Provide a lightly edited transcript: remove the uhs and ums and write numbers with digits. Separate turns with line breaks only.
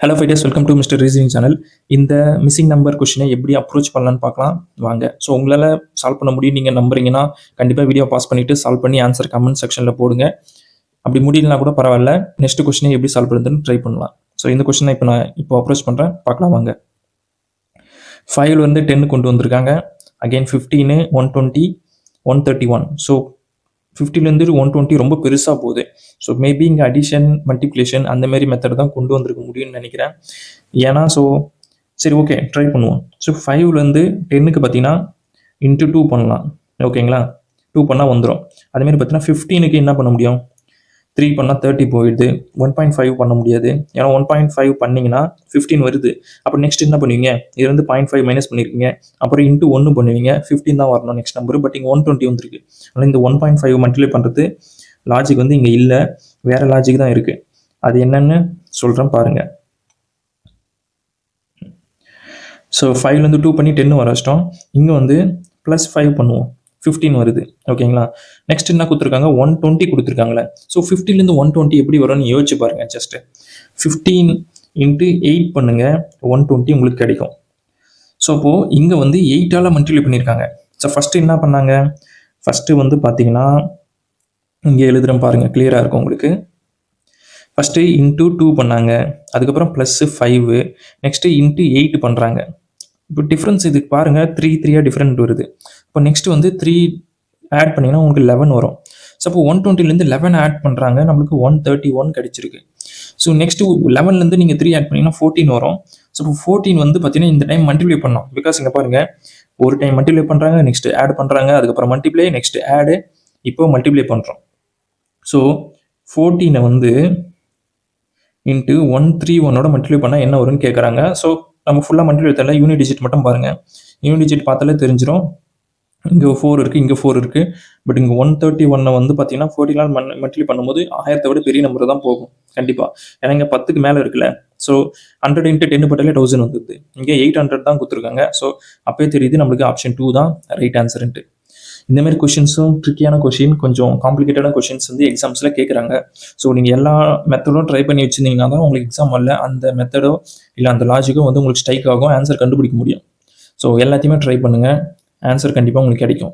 Hello fighters, welcome to mister reasoning channel. இந்த missing number கொஷினை எப்படி அப்ரோச் பண்ணலான்னு பார்க்கலாம் வாங்க. ஸோ உங்களால் சால்வ் பண்ண முடியும் நீங்கள் நம்புறீங்கன்னா கண்டிப்பாக வீடியோ பாஸ் பண்ணிவிட்டு சால்வ் பண்ணி ஆன்சர் கமெண்ட் செக்ஷனில் போடுங்க. அப்படி முடியலனா கூட பரவாயில்ல, நெக்ஸ்ட் கொஷினை எப்படி சால்வ் பண்ணுறதுன்னு ட்ரை பண்ணலாம். ஸோ இந்த கொஷினை இப்போ அப்ரோச் பண்ணுறேன், பார்க்கலாம் வாங்க. 5 10 கொண்டு வந்திருக்காங்க. அகெயின் 15, 120, 131. ஸோ 50 120 ரொம்ப பெருசாக போகுது. ஸோ மேபி இங்கே அடிஷன், மல்டிப்ளிகேஷன் அந்த மாதிரி மெத்தட் தான் கொண்டு வந்திருக்க முடியும்னு நினைக்கிறேன். ஏன்னா சரி ஓகே ட்ரை பண்ணுவோம். ஸோ 5 10க்கு பார்த்தீங்கன்னா இன்ட்டு 2 பண்ணலாம். ஓகேங்களா, 2 பண்ணால் வந்துடும். அதேமாதிரி பார்த்தீங்கன்னா 15க்கு என்ன பண்ண முடியும், 3 பண்ணால் 30 போயிடுது. 1.5 பண்ண முடியாது, ஏன்னா 1.5 பண்ணிங்கன்னா 15 வருது. அப்போ நெக்ஸ்ட் என்ன பண்ணுவீங்க, இது 0.5 மைனஸ் பண்ணியிருக்கீங்க, அப்புறம் இன்ட்டு 1 பண்ணுவீங்க, 15 தான் வரணும் நெக்ஸ்ட் நம்பர். பட் இங்கே 120 வந்துருக்கு. ஆனால் இந்த 1.5 மல்டிப்ளை பண்ணுறது லாஜிக் இங்கே இல்லை, வேறு லாஜிக் தான் இருக்குது. அது என்னன்னு சொல்கிறேன் பாருங்கள். ஸோ 5 2 பண்ணி 10 வர வச்சிட்டோம். இங்கே +5 பண்ணுவோம், 15 வருது. ஓகேங்களா, நெக்ஸ்ட் என்ன கொடுத்துருக்காங்க, 120 கொடுத்துருக்காங்களே. ஸோ 50 120 எப்படி வரும்னு யோசிச்சு பாருங்கள். ஜஸ்ட் 15 × 8 பண்ணுங்க, 120 உங்களுக்கு கிடைக்கும். ஸோ அப்போது இங்கே 8ஆல் மல்டிப்ளை பண்ணியிருக்காங்க. ஸோ ஃபஸ்ட்டு என்ன பண்ணாங்க, ஃபஸ்ட்டு பார்த்தீங்கன்னா இங்கே எழுதுகிறேன் பாருங்கள், கிளியராக இருக்கும் உங்களுக்கு. ஃபஸ்ட்டு இன்ட்டு 2 பண்ணாங்க, அதுக்கப்புறம் +5, நெக்ஸ்ட்டு இன்ட்டு 8 பண்ணுறாங்க. இப்போ டிஃப்ரென்ஸ் இதுக்கு பாருங்கள், 3 டிஃப்ரெண்ட் வருது. இப்போ நெக்ஸ்ட் 3 ஆட் பண்ணிங்கன்னா உங்களுக்கு 11 வரும். ஸோ அப்போ 120 11 ஆட் பண்ணுறாங்க, நம்மளுக்கு 131 கிடச்சிருக்கு. ஸோ நெக்ஸ்ட்டு 11 நீங்கள் 3 ஆட் பண்ணிங்கன்னா 14 வரும். ஸோ இப்போ 14 பார்த்தீங்கன்னா இந்த டைம் மல்டிப்ளை பண்ணோம். பிகாஸ் இங்கே பாருங்கள், ஒரு டைம் மல்டிப்ளை பண்ணுறாங்க, நெக்ஸ்ட் ஆட் பண்ணுறாங்க, அதுக்கப்புறம் மல்டிப்ளை, நெக்ஸ்ட் ஆடு, இப்போ மல்டிப்ளை பண்ணுறோம். ஸோ 14 இன்ட்டு 131 மல்டிப்ளை பண்ணால் என்ன வரும்னு கேட்குறாங்க. ஸோ நம்ம ஃபுல்லாக மல்டிப்ளை தெரியல, யூனிட் டிஜிட் மட்டும் பாருங்கள். யூனிட் டிஜிட் பார்த்தாலே தெரிஞ்சிடும். இங்கே 4 இருக்குது, இங்கே 4 இருக்குது. பட் இங்கே 131 பார்த்தீங்கன்னா 14 மல்டிப்ளை பண்ணும்போது 1000 விட பெரிய நம்பர் தான் போகும் கண்டிப்பாக. ஏன்னா இங்கே 10க்கு மேலே இருக்குல்ல. ஸோ 100 × 10 போட்டாலே 1000 வந்துடுது. இங்கே 800 தான் கொடுத்துருக்காங்க. ஸோ அப்போயே தெரியுது நம்மளுக்கு ஆப்ஷன் 2 தான் ரைட் ஆன்சர்ன்ட்டு. இந்தமாதிரி கொஷின்ஸும் ட்ரிக்கியான கொஷின், கொஞ்சம் காம்ப்ளிகேட்டடான கொஷின்ஸ் எக்ஸாம்ஸில் கேட்குறாங்க. ஸோ நீங்கள் எல்லா மெத்தடும் ட்ரை பண்ணி வச்சுருந்தீங்கன்னா தான் உங்களுக்கு எக்ஸாம் வரல அந்த மெத்தடோ இல்லை அந்த லாஜிக்கோ உங்களுக்கு ஸ்ட்ரைக் ஆகும், ஆன்சர் கண்டுபிடிக்க முடியும். ஸோ எல்லாத்தையுமே ட்ரை பண்ணுங்கள், ஆன்சர் கண்டிப்பாக உங்களுக்கு கிடைக்கும்.